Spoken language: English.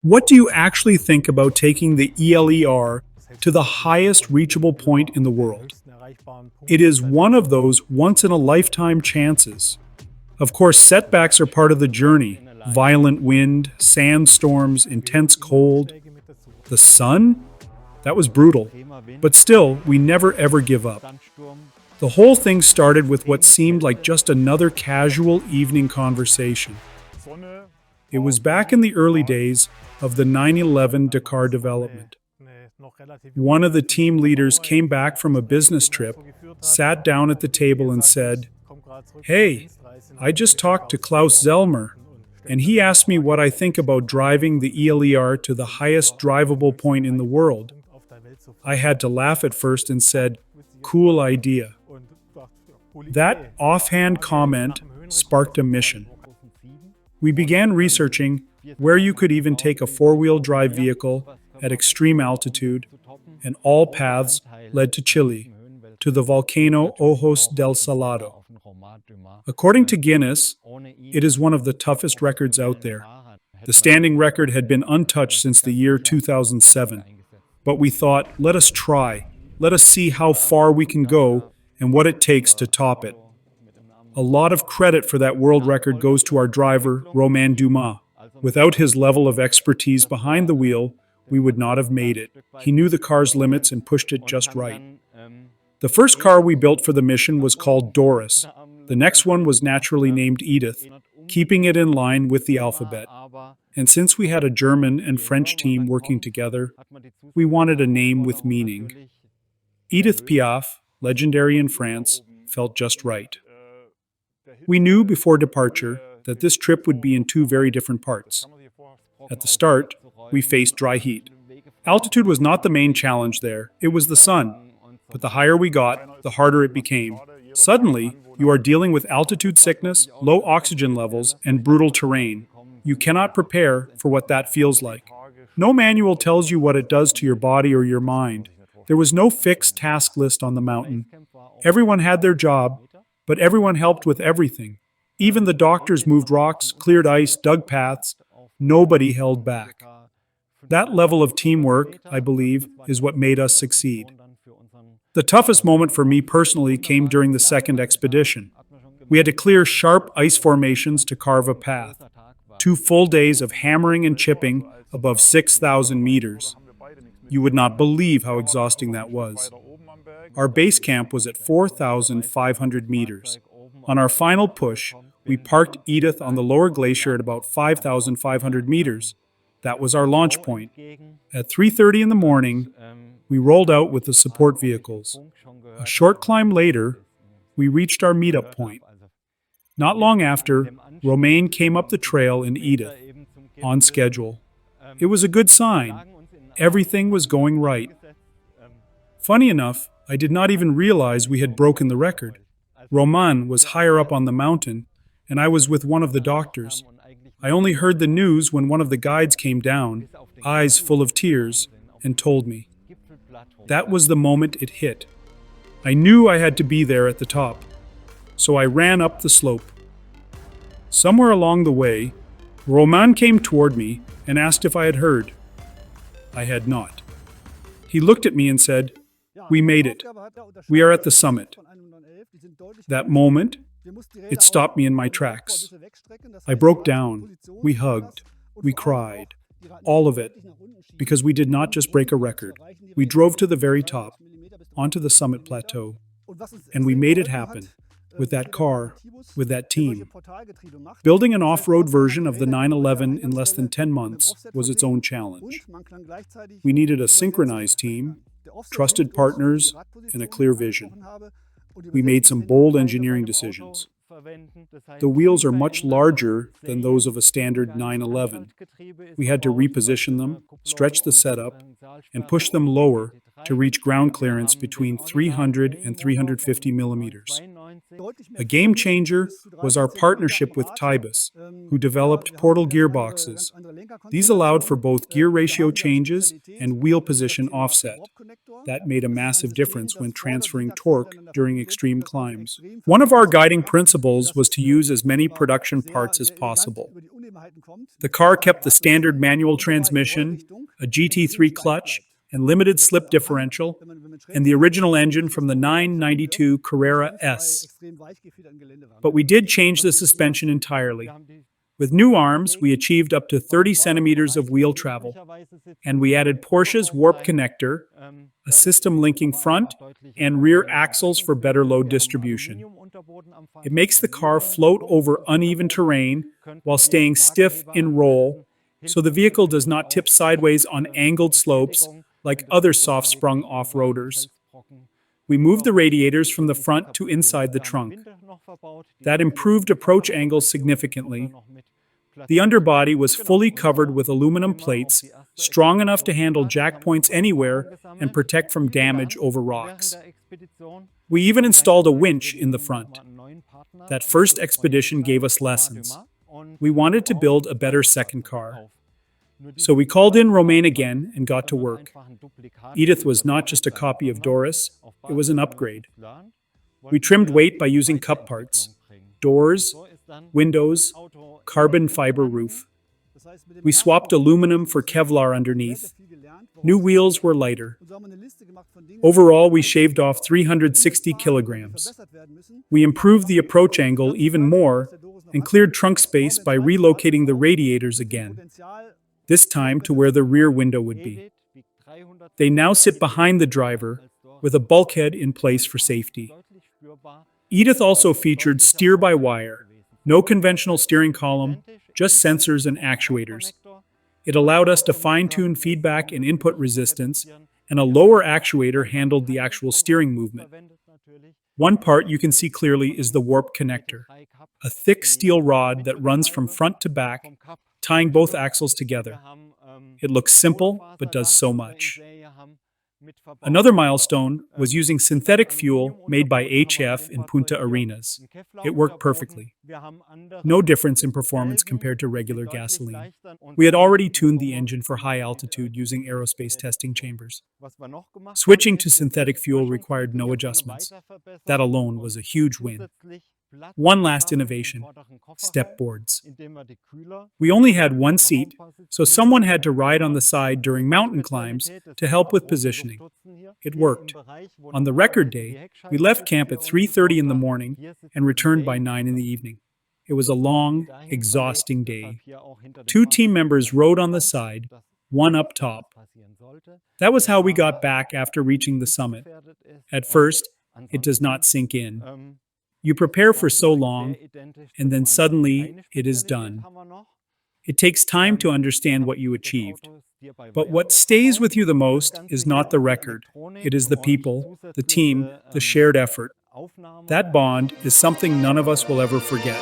What do you actually think about taking the ELER to the highest reachable point in the world? It is one of those once-in-a-lifetime chances. Of course, setbacks are part of the journey. Violent wind, sandstorms, intense cold. The sun? That was brutal. But still, we never ever give up. The whole thing started with what seemed like just another casual evening conversation. It was back in the early days of the 9/11 Dakar development. One of the team leaders came back from a business trip, sat down at the table and said, "Hey, I just talked to Klaus Zellmer, and he asked me what I think about driving the ELER to the highest drivable point in the world." I had to laugh at first and said, "Cool idea." That offhand comment sparked a mission. We began researching where you could even take a four-wheel drive vehicle at extreme altitude, and all paths led to Chile, to the volcano Ojos del Salado. According to Guinness, it is one of the toughest records out there. The standing record had been untouched since the year 2007. But we thought, let us try. Let us see how far we can go and what it takes to top it. A lot of credit for that world record goes to our driver, Romain Dumas. Without his level of expertise behind the wheel, we would not have made it. He knew the car's limits and pushed it just right. The first car we built for the mission was called Doris. The next one was naturally named Edith, keeping it in line with the alphabet. And since we had a German and French team working together, we wanted a name with meaning. Edith Piaf, legendary in France, felt just right. We knew before departure that this trip would be in two very different parts. At the start, we faced dry heat. Altitude was not the main challenge there, it was the sun. But the higher we got, the harder it became. Suddenly, you are dealing with altitude sickness, low oxygen levels, and brutal terrain. You cannot prepare for what that feels like. No manual tells you what it does to your body or your mind. There was no fixed task list on the mountain. Everyone had their job, but everyone helped with everything. Even the doctors moved rocks, cleared ice, dug paths. Nobody held back. That level of teamwork, I believe, is what made us succeed. The toughest moment for me personally came during the second expedition. We had to clear sharp ice formations to carve a path. 2 full days of hammering and chipping above 6,000 meters. You would not believe how exhausting that was. Our base camp was at 4,500 meters. On our final push, we parked Edith on the lower glacier at about 5,500 meters. That was our launch point. At 3:30 in the morning, we rolled out with the support vehicles. A short climb later, we reached our meetup point. Not long after, Romain came up the trail in Edith, on schedule. It was a good sign. Everything was going right. Funny enough, I did not even realize we had broken the record. Romain was higher up on the mountain, and I was with one of the doctors. I only heard the news when one of the guides came down, eyes full of tears, and told me. That was the moment it hit. I knew I had to be there at the top, so I ran up the slope. Somewhere along the way, Romain came toward me and asked if I had heard. I had not. He looked at me and said, "We made it. We are at the summit." That moment, it stopped me in my tracks. I broke down. We hugged. We cried. All of it. Because we did not just break a record. We drove to the very top, onto the summit plateau. And we made it happen. With that car, with that team. Building an off-road version of the 911 in less than 10 months was its own challenge. We needed a synchronized team, trusted partners, and a clear vision. We made some bold engineering decisions. The wheels are much larger than those of a standard 911. We had to reposition them, stretch the setup, and push them lower to reach ground clearance between 300 and 350 millimeters. A game changer was our partnership with Tybus, who developed portal gearboxes. These allowed for both gear ratio changes and wheel position offset. That made a massive difference when transferring torque during extreme climbs. One of our guiding principles was to use as many production parts as possible. The car kept the standard manual transmission, a GT3 clutch, and limited slip differential, and the original engine from the 992 Carrera S. But we did change the suspension entirely. With new arms, we achieved up to 30 centimeters of wheel travel, and we added Porsche's warp connector, a system linking front and rear axles for better load distribution. It makes the car float over uneven terrain while staying stiff in roll, so the vehicle does not tip sideways on angled slopes like other soft-sprung off-roaders. We moved the radiators from the front to inside the trunk. That improved approach angle significantly. The underbody was fully covered with aluminum plates, strong enough to handle jack points anywhere and protect from damage over rocks. We even installed a winch in the front. That first expedition gave us lessons. We wanted to build a better second car. So we called in Romain again and got to work. Edith was not just a copy of Doris, it was an upgrade. We trimmed weight by using cup parts, doors, windows, carbon fiber roof. We swapped aluminum for Kevlar underneath. New wheels were lighter. Overall, we shaved off 360 kilograms. We improved the approach angle even more and cleared trunk space by relocating the radiators again, this time to where the rear window would be. They now sit behind the driver with a bulkhead in place for safety. Edith also featured steer-by-wire, no conventional steering column, just sensors and actuators. It allowed us to fine-tune feedback and input resistance, and a lower actuator handled the actual steering movement. One part you can see clearly is the warp connector, a thick steel rod that runs from front to back, tying both axles together. It looks simple, but does so much. Another milestone was using synthetic fuel made by HF in Punta Arenas. It worked perfectly. No difference in performance compared to regular gasoline. We had already tuned the engine for high altitude using aerospace testing chambers. Switching to synthetic fuel required no adjustments. That alone was a huge win. One last innovation: step boards. We only had one seat, so someone had to ride on the side during mountain climbs to help with positioning. It worked. On the record day, we left camp at 3:30 in the morning and returned by 9 in the evening. It was a long, exhausting day. 2 team members rode on the side, one up top. That was how we got back after reaching the summit. At first, it does not sink in. You prepare for so long, and then suddenly it is done. It takes time to understand what you achieved. But what stays with you the most is not the record. It is the people, the team, the shared effort. That bond is something none of us will ever forget.